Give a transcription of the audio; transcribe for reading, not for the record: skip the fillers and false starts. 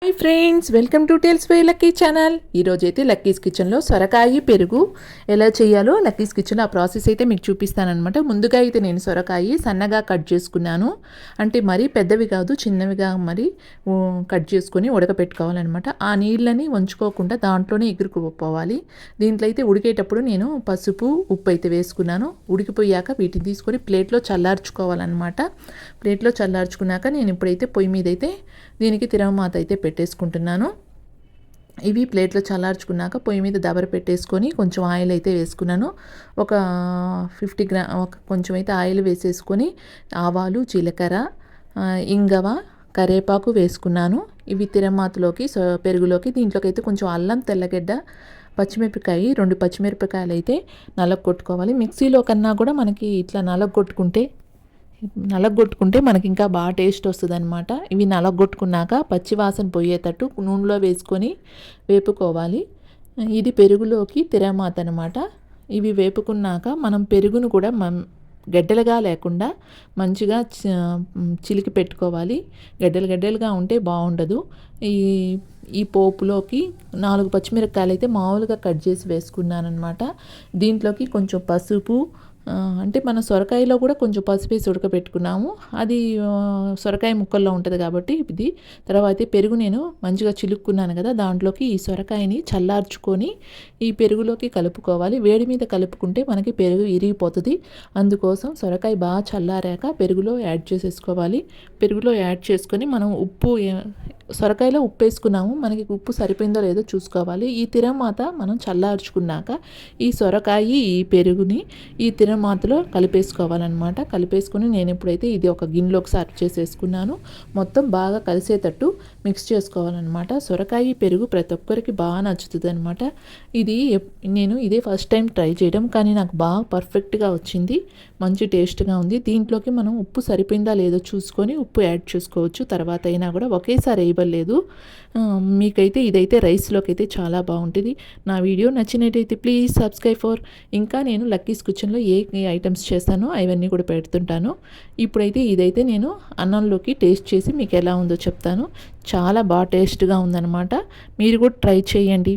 Hi friends, welcome to Tales by Lucky channel. ఈరోజైతే లక్కీస్ కిచెన్లో సొరకాయ పెరుగు ఎలా చేయాలో లక్కీస్ కిచెన్ ఆ ప్రాసెస్ అయితే మీకు చూపిస్తానమాట. ముందుగా అయితే నేను సొరకాయ సన్నగా కట్ చేసుకున్నాను. అంటే మరీ పెద్దవి కాదు, చిన్నవిగా మరి కట్ చేసుకొని ఉడకపెట్టుకోవాలన్నమాట. ఆ నీళ్ళని వంచుకోకుండా దాంట్లోనే ఎగురుకుపోవాలి. దీంట్లో అయితే ఉడికేటప్పుడు నేను పసుపు ఉప్పు అయితే వేసుకున్నాను. ఉడికిపోయాక వీటిని తీసుకొని ప్లేట్లో చల్లార్చుకోవాలన్నమాట. ప్లేట్లో చల్లార్చుకున్నాక నేను ఇప్పుడైతే పొయ్యి మీద అయితే దీనికి తిరగమాత అయితే పెట్టేసుకుంటున్నాను. ఇవి ప్లేట్లో చల్లార్చుకున్నాక పొయ్యి మీద దబర పెట్టేసుకొని కొంచెం ఆయిల్ అయితే వేసుకున్నాను. ఒక 50 గ్రామ్ కొంచెం అయితే ఆయిల్ వేసేసుకొని ఆవాలు, జీలకర్ర, ఇంగవ, కరివేపాకు వేసుకున్నాను. ఇవి తిరమాతలోకి పెరుగులోకి దీంట్లోకి అయితే కొంచెం అల్లం, తెల్లగడ్డ, పచ్చిమిరపకాయ 2 పచ్చిమిరపకాయలు అయితే నలగొట్టుకోవాలి. మిక్సీలో కన్నా కూడా మనకి ఇట్లా నలగొట్టుకుంటే మనకి ఇంకా బాగా టేస్ట్ వస్తుంది అనమాట. ఇవి నలగొట్టుకున్నాక పచ్చివాసన పోయేటట్టు నూనెలో వేసుకొని వేపుకోవాలి. ఇది పెరుగులోకి తిరమాత అనమాట. ఇవి వేపుకున్నాక మనం పెరుగును కూడా గడ్డలుగా లేకుండా మంచిగా చిలికి పెట్టుకోవాలి. గడ్డలుగా ఉంటే బాగుండదు. ఈ పోపులోకి 4 పచ్చిమిరపకాయలు అయితే మామూలుగా కట్ చేసి వేసుకున్నాను అనమాట. దీంట్లోకి కొంచెం పసుపు, అంటే మన సొరకాయలో కూడా కొంచెం పసుపు వేసి ఉడకబెట్టుకున్నాము. అది సొరకాయ ముక్కల్లో ఉంటుంది కాబట్టి ఇది. తర్వాత పెరుగు నేను మంచిగా చిలుక్కున్నాను కదా, దాంట్లోకి ఈ సొరకాయని చల్లార్చుకొని ఈ పెరుగులోకి కలుపుకోవాలి. వేడి మీద కలుపుకుంటే మనకి పెరుగు ఇరిగిపోతుంది. అందుకోసం సొరకాయ బాగా చల్లారాక పెరుగులో యాడ్ చేసేసుకోవాలి. పెరుగులో యాడ్ చేసుకొని మనం సొరకాయలో ఉప్పు వేసుకున్నాము, మనకి ఉప్పు సరిపోయిందో లేదో చూసుకోవాలి. ఈ తిరమాత మనం చల్లార్చుకున్నాక ఈ సొరకాయ ఈ పెరుగుని ఈ తిరమాతలో కలిపేసుకోవాలన్నమాట. కలిపేసుకొని నేను ఇప్పుడైతే ఇది ఒక గిన్నెలోకి సర్వ్ చేసేసుకున్నాను. మొత్తం బాగా కలిసేటట్టు మిక్స్ చేసుకోవాలన్నమాట. సొరకాయ పెరుగు ప్రతి ఒక్కరికి బాగా నచ్చుతుంది అనమాట. నేను ఇదే ఫస్ట్ టైం ట్రై చేయడం, కానీ నాకు బాగా పర్ఫెక్ట్గా వచ్చింది. మంచి టేస్ట్గా ఉంది. దీంట్లోకి మనం ఉప్పు సరిపోయిందా లేదో చూసుకొని ఉప్పు యాడ్ చేసుకోవచ్చు. తర్వాత అయినా కూడా ఒకేసారి వేయబడలేదు. మీకైతే ఇదైతే రైస్లోకి అయితే చాలా బాగుంటుంది. నా వీడియో నచ్చినట్టయితే ప్లీజ్ సబ్స్క్రైబ్ ఫర్. ఇంకా నేను లక్కీస్ కిచెన్లో ఏ ఐటమ్స్ చేస్తానో అవన్నీ కూడా పెడుతుంటాను. ఇప్పుడైతే ఇదైతే నేను అన్నంలోకి టేస్ట్ చేసి మీకు ఎలా ఉందో చెప్తాను. చాలా బాగా టేస్ట్గా ఉందన్నమాట. మీరు కూడా ట్రై చేయండి.